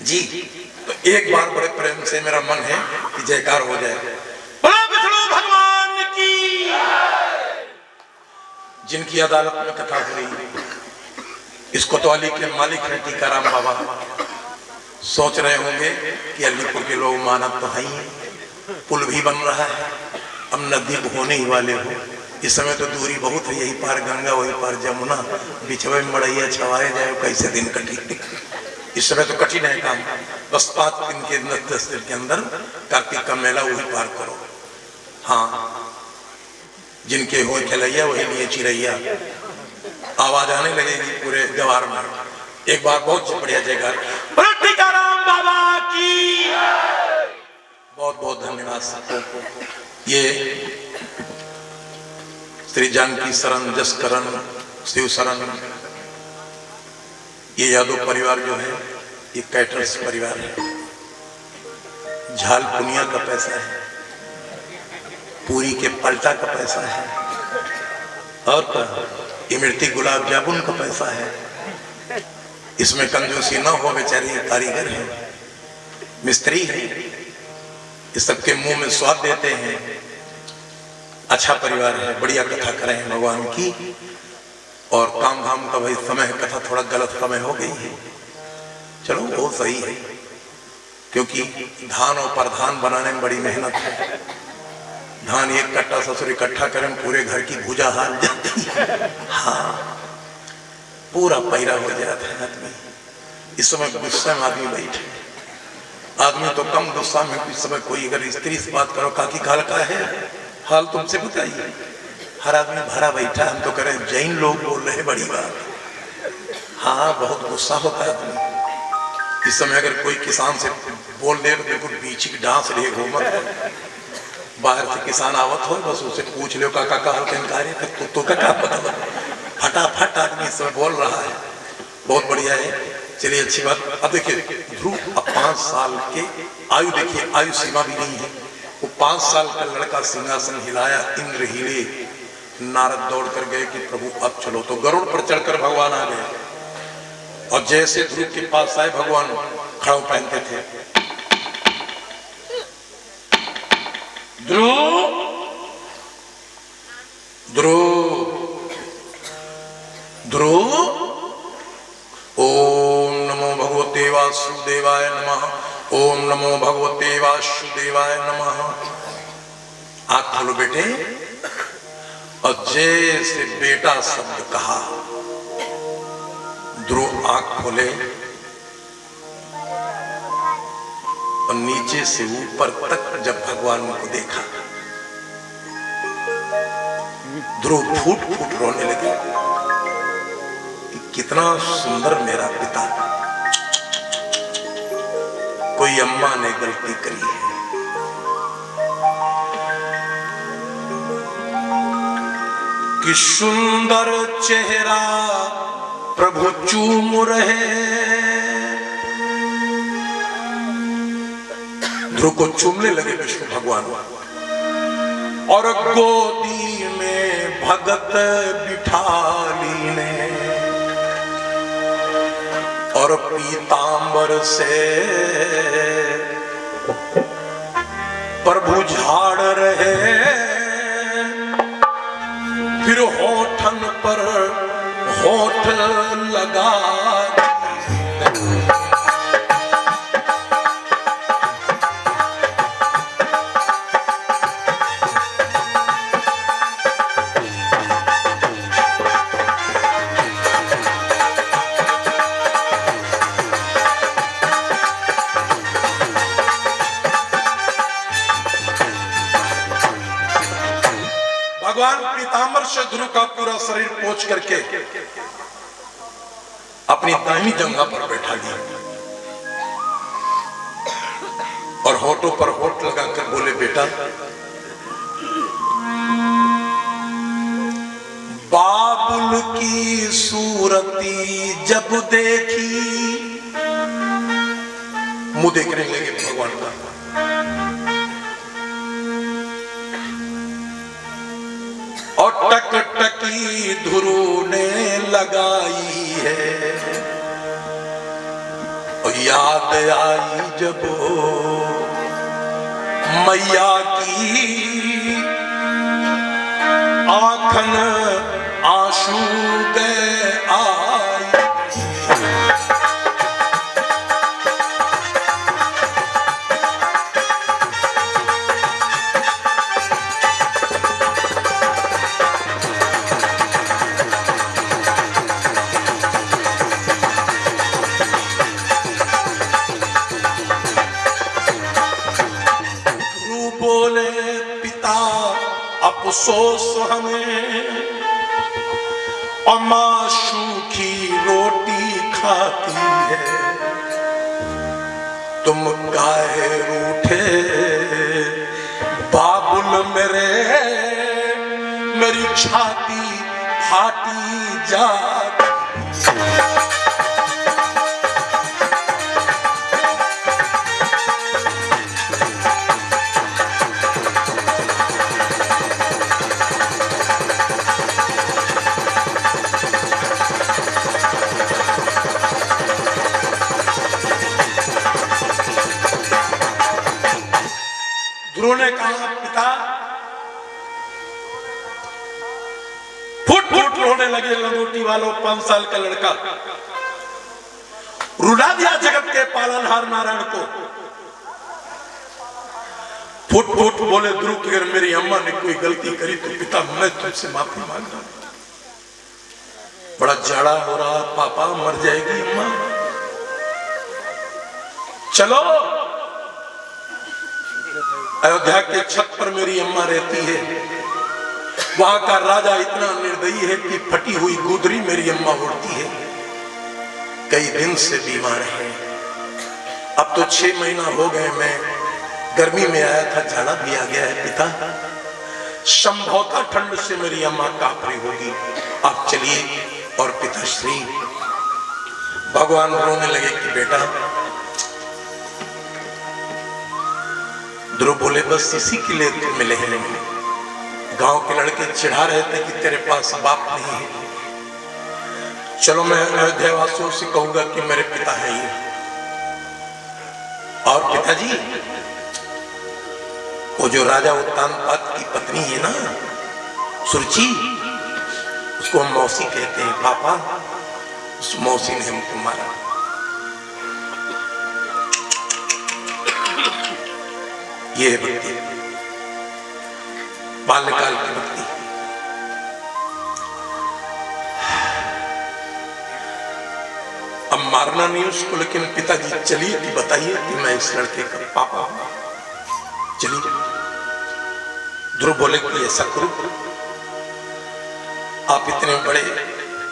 जी। तो एक बार बड़े प्रेम से मेरा मन है कि जयकार हो जाए। बोलो विष्णु भगवान की। जिनकी अदालत में कथा हो रही, इस कोतवाली के मालिक हैं टीकाराम बाबा। सोच रहे होंगे कि अलीपुर के लोग मानव तो है ही, पुल भी बन रहा है, अब नजदीक होने ही वाले हो। इस समय तो दूरी बहुत है, यही पार गंगा वही पार जमुना, बिछवे में मड़ैया छवाए जाए, कैसे दिन कटी। इस समय तो कठिन है काम, बस 5 दिन के 10 दिन के अंदर कार्तिक का मेला वही पार करो। हाँ, जिनके हो खिलैया वही लिए चिड़ैया, आवाज आने लगेगी पूरे जवार में। एक बार बहुत बढ़िया जयकार टीकाराम बाबा की। बहुत बहुत धन्यवाद सबको। ये श्री जानकी शरण, जस करण, शिव शरण, ये यादव परिवार जो है ये कैटर्स परिवार है। झाल पुनिया का पैसा है, पूरी के पलटा का पैसा है, और इमरती गुलाब जामुन का पैसा है। इसमें कंजूसी ना हो, बेचारी कारीगर है, मिस्त्री है, इस सबके मुंह में स्वाद देते हैं। अच्छा परिवार है, बढ़िया कथा करें भगवान की। और काम धाम का भाई समय, कथा थोड़ा गलत समय हो गई है, चलो वो सही है, क्योंकि धान और प्रधान बनाने में बड़ी मेहनत है। धान एक कट्टा ससुर इकट्ठा करें, पूरे घर की भुजा हाल जाती है। हाँ, पूरा पैरा हो जाता है आदमी। इस समय गुस्सा में आदमी बैठे, आदमी तो कम गुस्सा में, इस समय कोई अगर स्त्री से बात करो काकी काल का है हाल, तुमसे बताइए, हर आदमी भरा बैठा। हम तो करें जैन लोग बोल रहे, बड़ी बात। हाँ, बहुत गुस्सा होता है आदमी। इस समय अगर कोई किसान से बोल दे तो बिल्कुल बीच की डांस रहे घूमत, बाहर से किसान आवत हो, बस उसे पूछ लो काका का हाल कहन, तो का पता, फटाफट आदमी इस समय बोल रहा है। बहुत बढ़िया है, चलिए अच्छी बात। अब देखिए ध्रुव अब 5 साल के आयु, देखिए आयु सीमा भी नहीं है, वो 5 साल का लड़का सिंहासन हिलाया, इंद्र हिले, नारद दौड़ कर गए कि प्रभु अब चलो। तो गरुड़ पर चढ़कर भगवान आ गए, और जैसे ध्रुव के पास आए भगवान खड़ाऊ पहनते थे। ध्रुव ध्रुव ध्रुव, ओम नमो भगवते वासुदेवाय नमः, ओम नमो भगवते वासुदेवाय नमः। आँख खोलो बेटे। और जैसे बेटा शब्द कहा, ध्रुव आँख खोले और नीचे से ऊपर तक जब भगवान को देखा, ध्रुव फूट फूट रोने लगे कि कितना सुंदर मेरा पिता, कोई अम्मा ने गलती करी है। कि सुंदर चेहरा प्रभु चूम रहे। ध्रुव को चूमने लगे विष्णु भगवान, और गोदी में भगत बिठाली ने, और पीतांबर से प्रभु झाड़ रहे। फिर होठन पर होठ लगा, भगवान पीतांबर से ध्रुव का पूरा शरीर पोंछ करके अपनी दाहिनी जंघा पर बैठा दिया, और होठों पर होठ लगाकर बोले, बेटा बाबुल की सूरती जब देखी। मुंह देखने लगे भगवान का, और टक टकी ध्रुव ने लगाई है। और याद आई जब मैया की आँखन आंसू गए आई। बोले पिता अफसोस हमें, और माँ सूखी रोटी खाती है, तुम काहे रूठे बाबुल मेरे, मेरी छाती फाटी जाती। ध्रुव ने कहा पिता, फुट फुट रोने लगे लंगोटी वालों 5 साल का लड़का, रुला दिया जगत के पालनहार नारायण को। फुट फुट बोले ध्रुव की अगर मेरी अम्मा ने कोई गलती करी तो पिता मैं तुझसे माफी मांग रहा हूं, बड़ा जाड़ा हो रहा, पापा मर जाएगी अम्मा, चलो अयोध्या के छत पर मेरी अम्मा रहती है, वहां का राजा इतना निर्दयी है कि फटी हुई गुदरी मेरी अम्मा उड़ती है, कई दिन से बीमार है, अब तो 6 महीना हो गए, मैं गर्मी में आया था, झाड़ा भी आ गया है पिता, संभवतः ठंड से मेरी अम्मा कांप रही होगी, आप चलिए। और पिताश्री भगवान रोने लगे कि बेटा, ध्रुव बोले बस इसी के लिए तुम मिले हैं, गांव के लड़के चिढ़ा रहे थे कि तेरे पास बाप नहीं है, चलो मैं अयोध्या वासियों से कहूंगा कि मेरे पिता है ये। और पिताजी, वो जो राजा उत्तानपाद की पत्नी है ना सुरुचि, उसको हम मौसी कहते हैं, पापा उस मौसी ने हमको मारा। ये है भक्ति, बाल्यकाल की भक्ति। अब मारना नहीं उसको, लेकिन पिताजी चलिए कि बताइए कि मैं इस लड़के का पापा हूं, चलिए। ध्रुव बोले कि ऐसा करो, आप इतने बड़े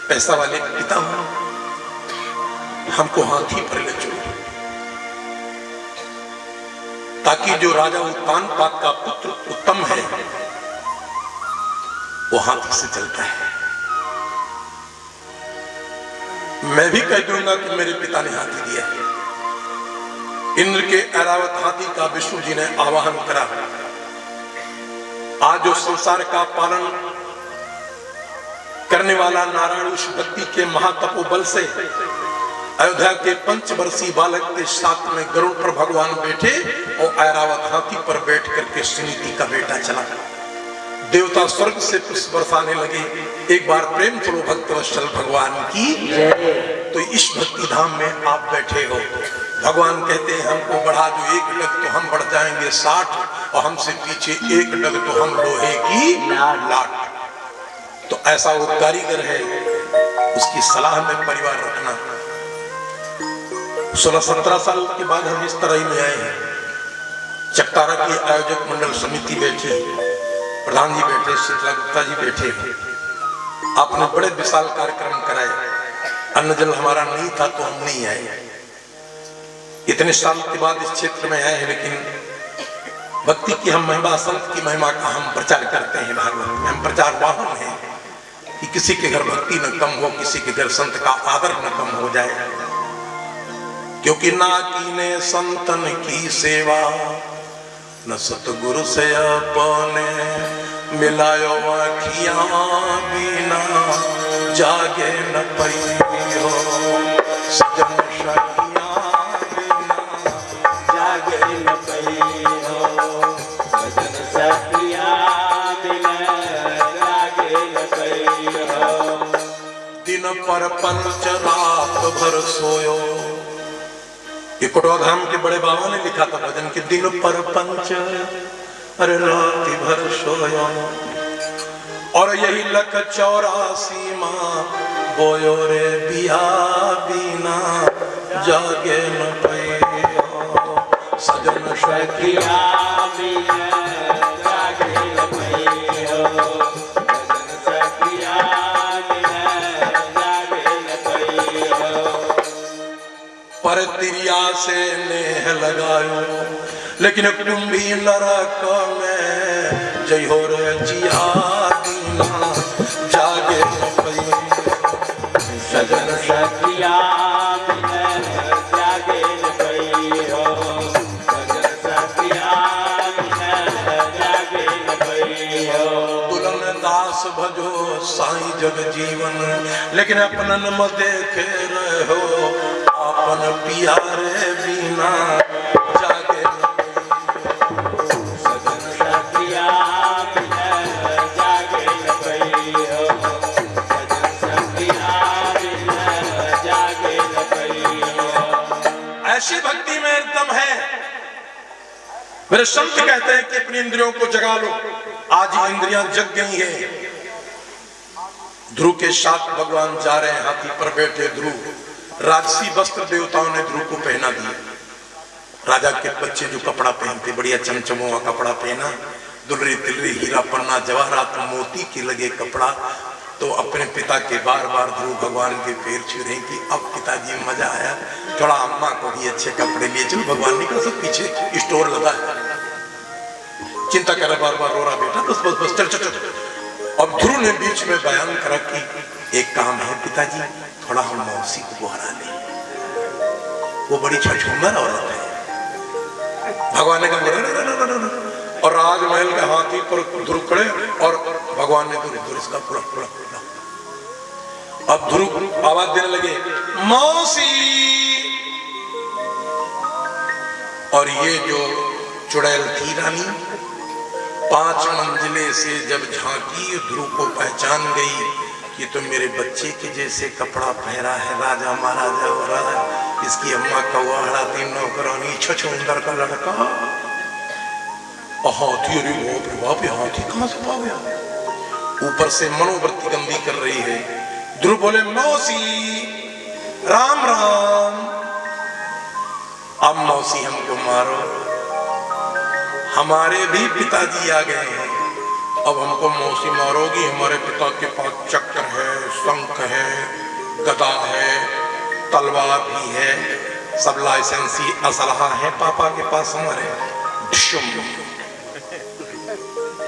पैसा वाले पिता हो, हमको हाथी पर ले चलो, ताकि जो राजा उत्तानपाद का पुत्र उत्तम है वो हाथी से चलता है। मैं भी कह दूंगा कि मेरे पिता ने हाथी दिया है। इंद्र के ऐरावत हाथी का विष्णु जी ने आवाहन करा। आज जो संसार का पालन करने वाला नारायण उस भक्ति के महातपोबल से अयोध्या के 5 वर्षीय बालक के साथ में गरुड़ पर भगवान बैठे और ऐरावत हाथी पर बैठ करके सुनीति का बेटा चला। देवता स्वर्ग से पुष्प बरसाने लगे। एक बार प्रेम करो भक्त वत्सल भगवान की, तो इस भक्ति धाम में आप बैठे हो। भगवान कहते हैं हमको बढ़ा दो 1 डग तो हम बढ़ जाएंगे 60, और हमसे पीछे 1 डग तो हम लोहे की लाट। तो ऐसा वो कारीगर है, उसकी सलाह में परिवार रखना। 16-17 साल के बाद हम इस तरह में आए हैं। चकतारा की आयोजक मंडल समिति बैठी, प्रधान जी बैठे, शीतला गुप्ता जी बैठे, आपने बड़े विशाल कार्यक्रम कराए। अन्न जल हमारा नहीं था तो हम नहीं आए। इतने साल के बाद इस क्षेत्र में आए हैं, लेकिन भक्ति की हम महिमा, संत की महिमा का हम प्रचार करते हैं। भागवत में हम प्रचार वाहन हैं कि किसी के घर भक्ति न कम हो, किसी के घर संत का आदर न कम हो जाए। क्योंकि ना कीने संतन की सेवा, न सतगुरु से अपने मिलायो आँखियां बिना जागे न पई हो। सजन सखियां पर पंच रात भर सोयो। ये कोटवाधाम के बड़े बाबा ने लिखा था भजन के दिन पर पंच अरे रात भर सोयो। और यही लख 84 माँ बोयो रे बिया बिना जागे न पैयो। सजन सखिया बिना जागे न पैयो। सजन सखिया बिना जागे न पैयो। पर तिरिया से नेह लगायो लेकिन कुंभी नरक में जय हो रे जिया बिना जागे न पैयो। सजन सखिया बिना जागे न पैयो। सजन सखिया बिना जागे न पैयो। दुल्हन दास भजो साईं जग जीवन लेकिन अपनन म देखे रहो अपन पियारे बिना जागे न पैयो। सजन सखिया बिना जागे न पैयो। सजन सखिया बिना जागे न पैयो। ऐसी भक्ति में एकदम है। मेरे संत कहते हैं कि अपनी इंद्रियों को जगा लो। आज इंद्रियां जग गई है। ध्रुव के साथ भगवान जा रहे हैं हाथी पर बैठे। ध्रुव राजसी वस्त्र देवताओं ने ध्रुव को पहना दिया। राजा के बच्चे जो कपड़ा पहनते बढ़िया चमचमों का कपड़ा पहना, दुलरी तिलरी हीरा पन्ना जवाहरात मोती के लगे कपड़ा। तो अपने पिता के बार बार ध्रुव भगवान के पैर छू रहे कि अब पिताजी मजा आया, थोड़ा अम्मा को भी अच्छे कपड़े लिए चलो। भगवान ने कहा सब पीछे स्टोर लगा है, चिंता कर रहा बार बार रो रहा बेटा, बस बस बस चल चल चल। अब ध्रुव ने बीच में बयान करा कि एक काम है पिताजी, थोड़ा हम मौसी को बुहरा ले, वो बड़ी छछूंदर औरत है। भगवान ने कहा और राजमहल के हाथी पर ध्रुव खड़े और भगवान ने ध्रुव इसका पूरा पूरा पूरा। अब ध्रुव आवाज देने लगे मौसी। और ये जो चुड़ैल थी रानी 5 मंजिले से जब झांकी ध्रुव को पहचान गई कि तो मेरे बच्चे के जैसे कपड़ा पहरा है, राजा महाराजा हो रहा है। इसकी अम्मा कौवाड़ा 3 नौकरानी छछूंदर का लड़का। हाथी अरे बाप रे बाप, हाथी कहां से पा गया? ऊपर से मनोवृत्ति गंदी कर रही है। ध्रुव बोले मौसी राम राम। अब मौसी हमको मारो, हमारे भी पिताजी आ गए हैं, अब हमको मौसी मारोगी। हमारे पिता के पास चक्र है, शंख है, गदा है, तलवार भी है, सब लाइसेंसी असलहा है पापा के पास हमारे।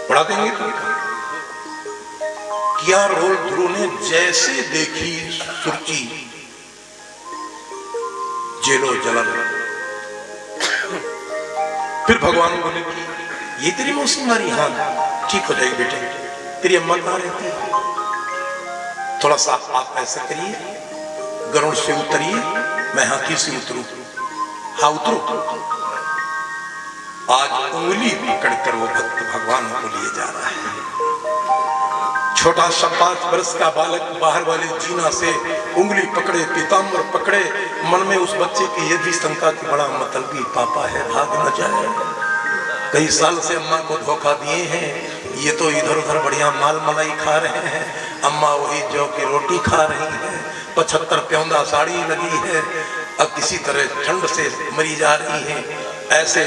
बढ़ा देंगे क्या रोल। ध्रुव ने जैसे देखी सुर्ची जेलो जलन। फिर भगवान बोले कि ये तेरी मौसी मारी? हाँ ठीक हो जाएगी बेटे, तेरी अम्मा कहाँ रहती है? थोड़ा सा आप ऐसा करिए, गरुड़ से उतरिए, मैं हाथी से उतरूं। हाँ उतरो। आज उंगली पकड़कर वो भक्त भगवान को लिए जा रहा है। छोटा सा 5 वर्ष का बालक बाहर वाले जीना से उंगली पकड़े, पीताम्बर पकड़े। मन में उस बच्चे की ये भी शंका कि बड़ा मतलबी पापा है, भाग न जाए। कई साल से अम्मा को धोखा दिए हैं, ये तो इधर उधर बढ़िया माल मलाई खा रहे हैं, अम्मा वही जौ की रोटी खा रही है, 75 प्योंदा साड़ी लगी है, अब किसी तरह ठंड से मरी जा रही है। ऐसे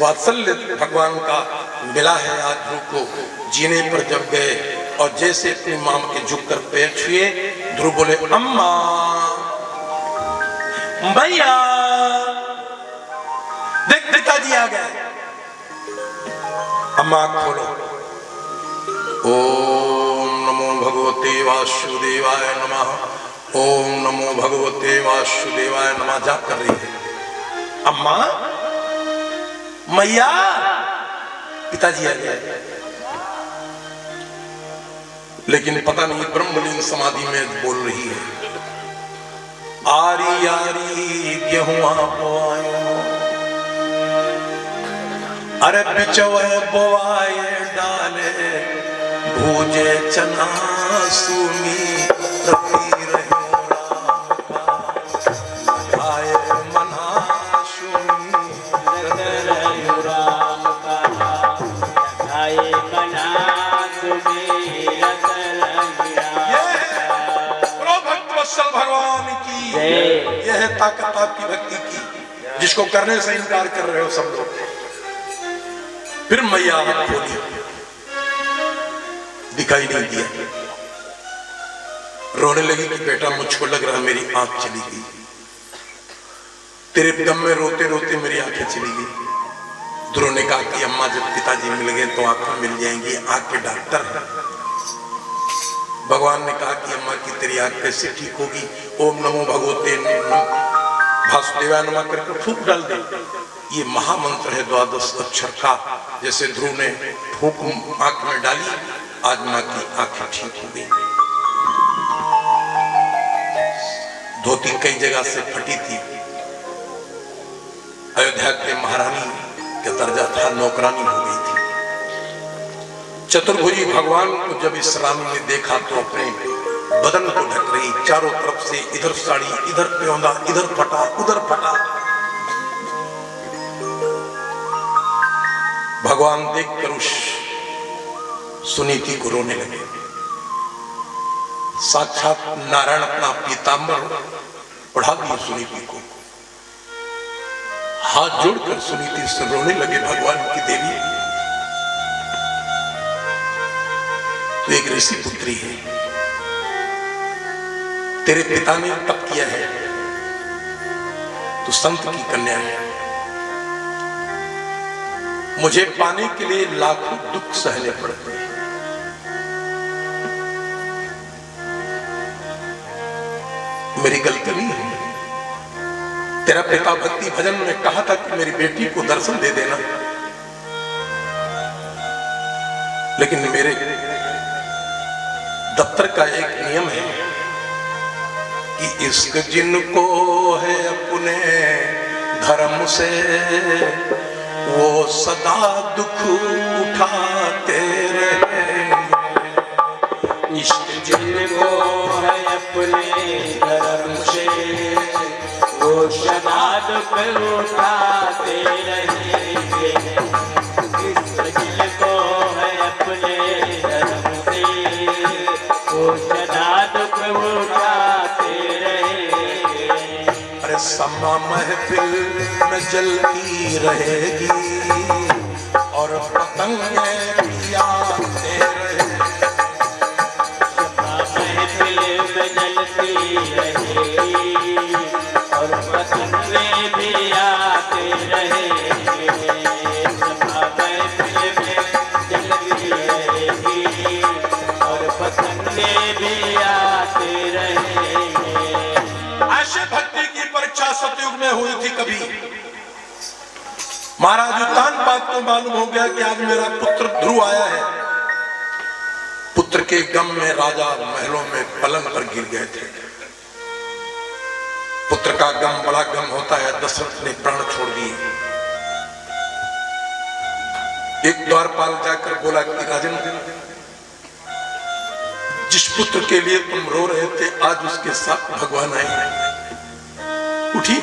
वात्सल्य भगवान का मिला है आज ध्रुव को। जीने पर जब गए और जैसे अपनी मां के झुककर पैर छुए, ध्रुव बोले अम्मा भैया देख पिताजी आ गए। अम्मा खोलो। ओम नमो भगवते वासुदेवाय नमः, ओम नमो भगवते वासुदेवाय नमः जाप कर रही है। अम्मा मैया, पिताजी आ गए। लेकिन पता नहीं ब्रह्मलीन समाधि में बोल रही है, आरी आरी गेहुआ बोआयो, अरे बिचवे बोआए डाले, भूजे चना सुमी रखी रहो ताकत आपकी भक्ति की, जिसको करने से इनकार कर रहे हो सब लोग। फिर मैया आंख खोली, दिखाई नहीं दिया। रोने लगी कि बेटा मुझको लग रहा मेरी आंख चली गई, तेरे गम में रोते रोते मेरी आंखें चली गई। ध्रुव ने कहा कि अम्मा जब पिताजी मिल गए तो आंखें मिल जाएंगी, आंख के डॉक्टर है। भगवान ने कहा कि अम्मा की तेरी आंख कैसे ठीक होगी? ओम नमो भगवते वासुदेवाय नमः करके फूंक डाल दे। ये महामंत्र है 12 अक्षर का। जैसे ध्रुव ने फूंक आंख में डाली, आज माँ की आंखें ठीक हो गई। धोती कई जगह से फटी थी, अयोध्या के महारानी का दर्जा था, नौकरानी हो गई थी। चतुर्भुजी भगवान को जब इस रानी ने देखा तो अपने बदन को ढक रही, चारों तरफ से इधर साड़ी, इधर प्योंदा, इधर फटा, उधर फटा। भगवान देखकर उस सुनीति को रोने लगे। साक्षात नारायण अपना पीतांबर बढ़ा दिए सुनीति को, हाथ जोड़कर सुनीति से रोने लगे। भगवान की देवी तो एक ऋषि पुत्री है, तेरे पिता ने तप किया है, तो संत की कन्या है। मुझे पाने के लिए लाखों दुख सहने पड़ते हैं। मेरी गलती नहीं है। तेरा पिता भक्ति भजन में कहा था कि मेरी बेटी को दर्शन दे देना, लेकिन मेरे दफ्तर का एक नियम है कि इश्क जिनको है अपने धर्म से, वो सदा दुख उठाते रहेंगे। इश्क जिनको है अपने धर्म से, वो सदा दुख उठाते रहेंगे। इश्क जिनको है अपने धर्म से, वो सदा दुख उठाते रहेंगे। अरे समा महफिल में जलती रहेगी और पतंगे भी आते रहेंगे। समा महफिल में जलती रहेगी और पतंगे भी आते रहेंगे। समा महफिल में जलती रहेगी और पतंगे भी आते रहेंगे। ऐसे भक्ति की परीक्षा सतयुग में हुई थी कभी। महाराज उत्तानपाद को मालूम हो गया कि आज मेरा पुत्र ध्रुव आया है। पुत्र के गम में राजा महलों में पलंग पर गिर गए थे। पुत्र का गम बड़ा गम होता है। दशरथ ने प्राण छोड़ दिए। एक द्वारपाल जाकर बोला कि राजन, जिस पुत्र के लिए तुम रो रहे थे, आज उसके साथ भगवान आए हैं। उठी,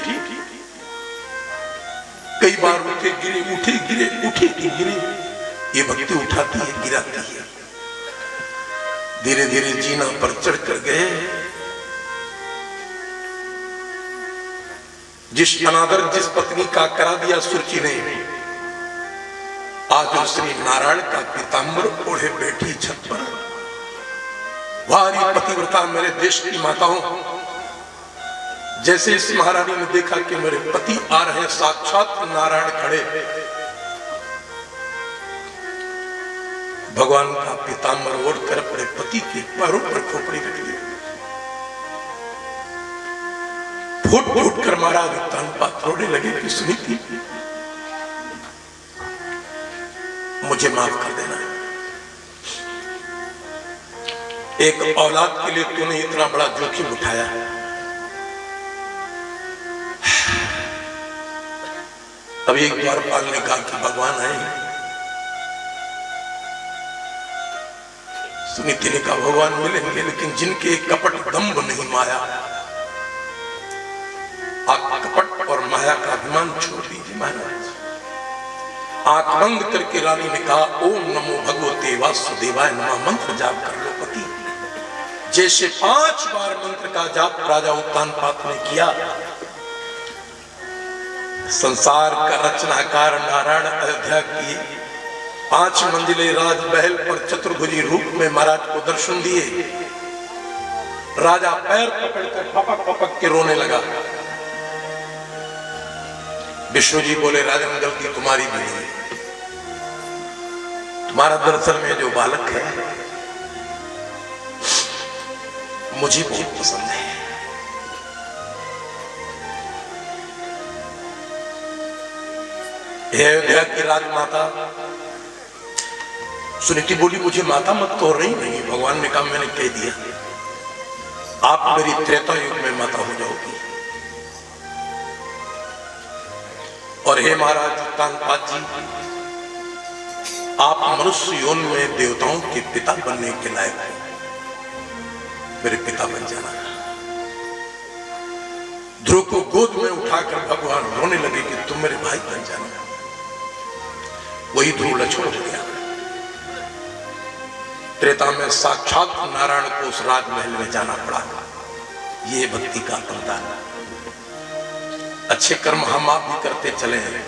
कई बार उठे गिरे, उठे गिरे, उठे गिरे। ये भक्ति उठाती है, गिराती है। धीरे धीरे जीना पर चढ़ कर गए। जिस अनादर जिस पत्नी का करा दिया सुरुचि ने, आज श्री नारायण का पीतांबर ओढ़े बैठी छत पर। भारी पतिव्रता मेरे देश की माताओं, जैसे इस महारानी ने देखा कि मेरे पति आ रहे हैं, साक्षात नारायण खड़े, भगवान का पीतांबर ओढ़कर अपने पति के पैरों पर खोपड़ी रख ली। फूट फूट कर महाराज उत्तानपाद रोने लगे कि सुनीति, मुझे माफ कर देना। एक औलाद के लिए तूने इतना बड़ा जोखिम उठाया है। अभी एक द्वारपाल ने कहा कि भगवान आए। सुनीति ने कहा भगवान मिलेंगे, लेकिन जिनके कपट दम्भ नहीं माया। आप कपट और माया का अभिमान छोड़ दीजिए महाराज। आंख बंद करके रानी ने कहा ओम नमो भगवते वासुदेवाय नमः मंत्र जाप कर लो पति। जैसे 5 बार मंत्र का जाप राजा उत्तानपाद ने किया, संसार का रचनाकार नारायण अयोध्या की 5 मंजिले राजमहल पर चतुर्भुजी रूप में महाराज को दर्शन दिए। राजा पैर पकड़कर पपक पपक के रोने लगा। विष्णु जी बोले, राजन गलती तुम्हारी भी नहीं, तुम्हारा दरअसल में जो बालक है मुझे बहुत पसंद है। अयोध्या की राजमाता सुनीति बोली, मुझे माता मत कहो। रही नहीं, भगवान ने कहा मैंने कह दिया, आप मेरी त्रेता युग में माता हो जाओगी। और हे महाराज कांतपाद जी, आप मनुष्य योन में देवताओं के पिता बनने के लायक हैं, मेरे पिता बन जाना। ध्रुव को गोद में उठाकर भगवान रोने लगे कि तुम मेरे भाई बन जाना। वही ध्रुव लक्ष्मण हो गया। त्रेता में साक्षात नारायण को उस राजमहल में जाना पड़ा। ये भक्ति का वरदान। अच्छे कर्म हम आप भी करते चले हैं।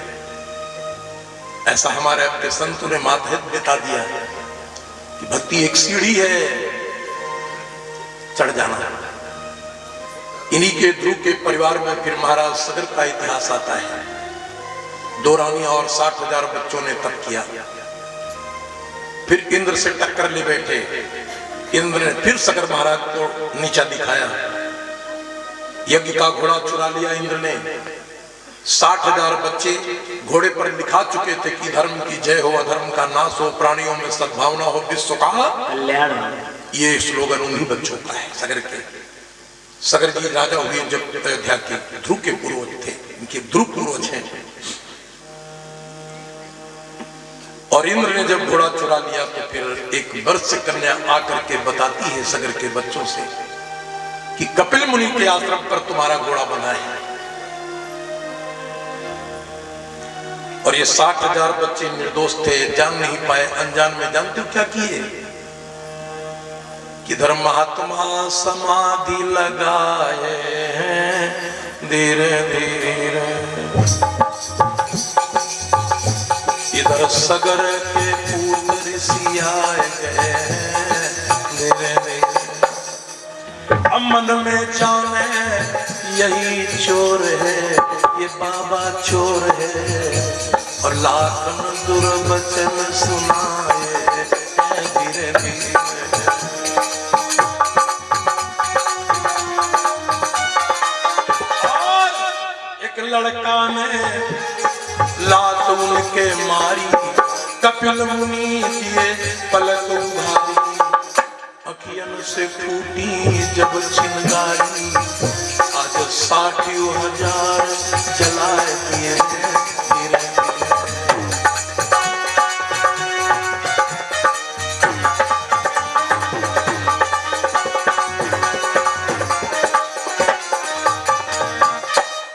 ऐसा हमारे अपने संतों ने मातहत बता दिया कि भक्ति एक सीढ़ी है, चढ़ जाना। इन्हीं के ध्रुव के परिवार में फिर महाराज सगर का इतिहास आता है। 2 रानियां और 60,000 बच्चों ने तप किया। फिर इंद्र से टक्कर ले बैठे। इंद्र ने फिर सगर महाराज को नीचा दिखाया। यज्ञ का घोड़ा चुरा लिया इंद्र ने। 60,000 बच्चे घोड़े पर लिखा चुके थे कि धर्म की जय हो, अधर्म का नाश हो, प्राणियों में सद्भावना हो, विश्व का कल्याण। ये स्लोगन उन्हीं बच्चों का है, सगर के। सगर जी राजा हुए जब अयोध्या के, ध्रुव के पूर्वज थे, इनके ध्रुव पूर्वज हैं। और इंद्र ने जब घोड़ा चुरा लिया तो फिर एक वर्ष कन्या आकर के बताती है सगर के बच्चों से कि कपिल मुनि के आश्रम पर तुम्हारा घोड़ा बना है। और ये 60,000 बच्चे निर्दोष थे, जान नहीं पाए। अनजान में जानते हो क्या किए? कि धर्म महात्मा समाधि लगाए हैं धीरे धीरे। इधर सगर के पूत ऋषि आए हैं धीरे धीरे। मन में जाने यही चोर है, ये बाबा चोर है। और लाखन दुर्वचन सुनाए धीरे धीरे। और एक लड़का ने लात उनके मारी, कपिल मुनि दिए पलक उघारी। अखियन से फूटी जब चिंगारी, आज 60,000 जलाए दिए धीरे धीरे।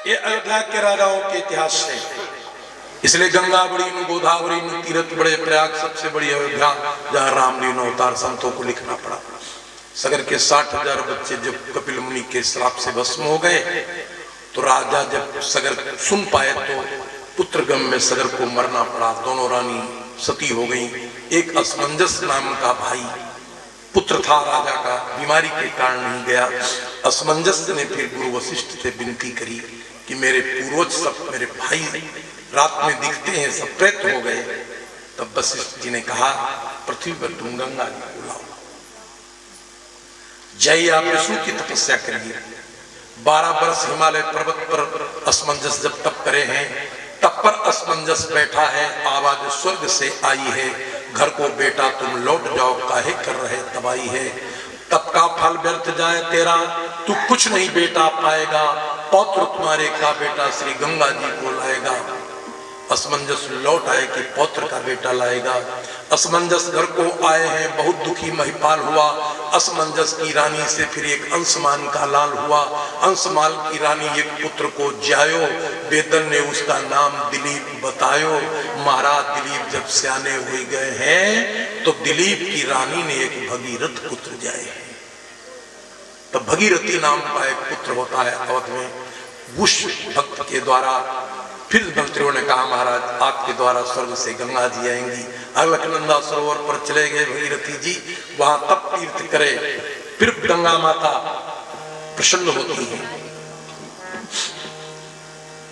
ये अयोध्या के राजाओं के इतिहास से, इसलिए गंगा बड़ी न गोदावरी न तीर्थ बड़े, प्रयाग सबसे बड़ी अयोध्या, जहाँ रामलीला अवतार संतों को लिखना पड़ा। सगर के 60,000 बच्चे जब कपिल मुनि के श्राप से भस्म हो गए तो राजा जब सगर सुन पाए तो पुत्रगम में सगर को मरना पड़ा। दोनों रानी सती हो गई। एक असमंजस नाम का भाई पुत्र था राजा का, बीमारी के कारण नहीं गया। असमंजस ने फिर गुरु वशिष्ठ से विनती करी कि मेरे पूर्वज सब, मेरे भाई रात में दिखते हैं, सब प्रेत हो गए। तब वशिष्ठ जी ने कहा, पृथ्वी पर तुम गंगा जी को लाओ। जय आप विष्णु की तपस्या करिए। 12 वर्ष हिमालय पर्वत पर असमंजस जब तप करे हैं, तब पर असमंजस बैठा है। आवाज स्वर्ग से आई है, घर को बेटा तुम लौट जाओ, काहे कर रहे तबाही है। तप का फल व्यर्थ जाए तेरा, तू कुछ नहीं बेटा पाएगा। पौत्र तुम्हारे का बेटा श्री गंगा जी को लाएगा। असमंजस लौट आए कि पौत्र का बेटा लाएगा। असमंजस घर को आए हैं, बहुत दुखी महिपाल हुआ। असमंजस की रानी से फिर एक अंशमान का लाल हुआ। अंशमाल की रानी एक पुत्र को जायो, वेदन ने उसका नाम दिलीप बतायो। महाराज दिलीप जब सियाने हुए गए हैं तो दिलीप की रानी ने एक भगीरथ पुत्र जाए। तब भगीरथी नाम का एक पुत्र होता है अवध में। उस भक्त के द्वारा फिर मंत्रियों ने कहा महाराज आपके द्वारा स्वर्ग से गंगा जी आएंगी। अलकनंदा सरोवर पर चले गए भगीरथी जी, वहां तप तीर्थ करे, फिर गंगा माता प्रसन्न होती है।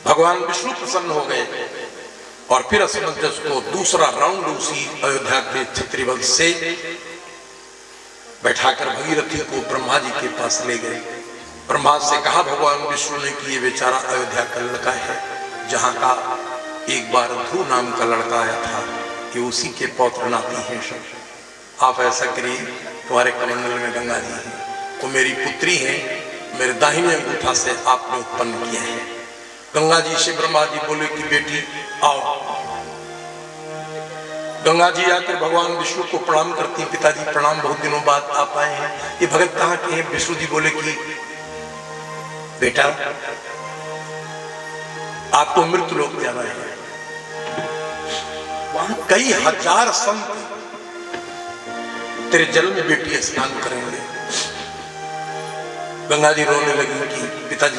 भगवान विष्णु प्रसन्न हो गए और फिर असमंजस को दूसरा राउंड उसी अयोध्या के क्षत्रिय वंश से बैठाकर भगीरथी को ब्रह्मा जी के पास ले गए। ब्रह्मा से कहा भगवान विष्णु ने कि ये बेचारा अयोध्या का लड़का है, जहां का एक बार ध्रुव नाम का लड़का आया था, कि उसी के पौत्र नाती हैं सब। आप ऐसा करिए, तुम्हारे कमंडल में गंगा जी हैं, वो मेरी पुत्री हैं, मेरे दाहिने अंगूठा से आपने उत्पन्न किया है। गंगा जी से ब्रह्मा जी बोले कि बेटी आओ। गंगा जी आकर भगवान विष्णु को प्रणाम करती, पिताजी प्रणाम, बहुत दिनों बाद आप आए हैं, ये भगत कहाँ के हैं? विष्णु जी बोले कि बेटा आपको मृत्यु लोक जाना है, वहां कई हजार संत तेरे जल में बेटी स्नान करेंगे। गंगा जी रोने लगी कि पिताजी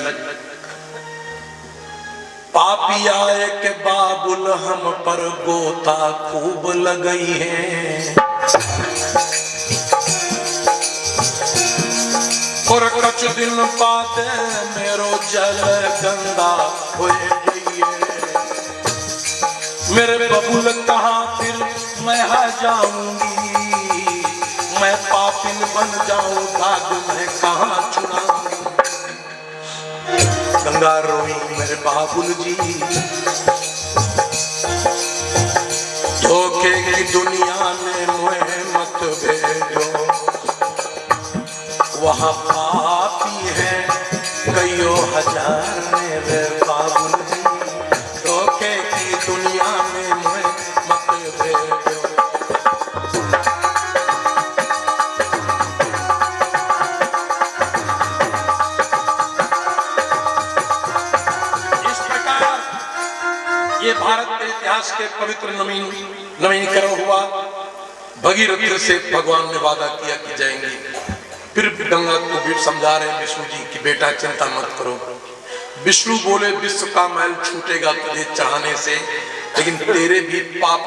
पापी आए के बाबुल हम पर गोता खूब लगई है, और कुछ दिन बाद मेरो जल गंगा हो गई। मेरे बबुल कहाँ फिर मैं आ जाऊंगी, मैं पापिन बन जाऊं, दाग मैं कहाँ छुड़ाऊंगी। गंगा रोई मेरे बाबुल जी, धोखे की दुनिया में मुझे मत भेजो, वहाँ पापी है कईयों हजार मेरे बाबुल जी, धोखे की दुनिया में मुझे मत भेजो। ये भारत के इतिहास के पवित्र नवीनीकरण हुआ। भगीरथ से भगवान ने वादा किया कि जाएंगे। फिर गंगा को भी समझा रहे विष्णु जी कि बेटा चिंता मत करो। विष्णु बोले विश्व का मैल छूटेगा तुझे चाहने से, लेकिन तेरे भी पाप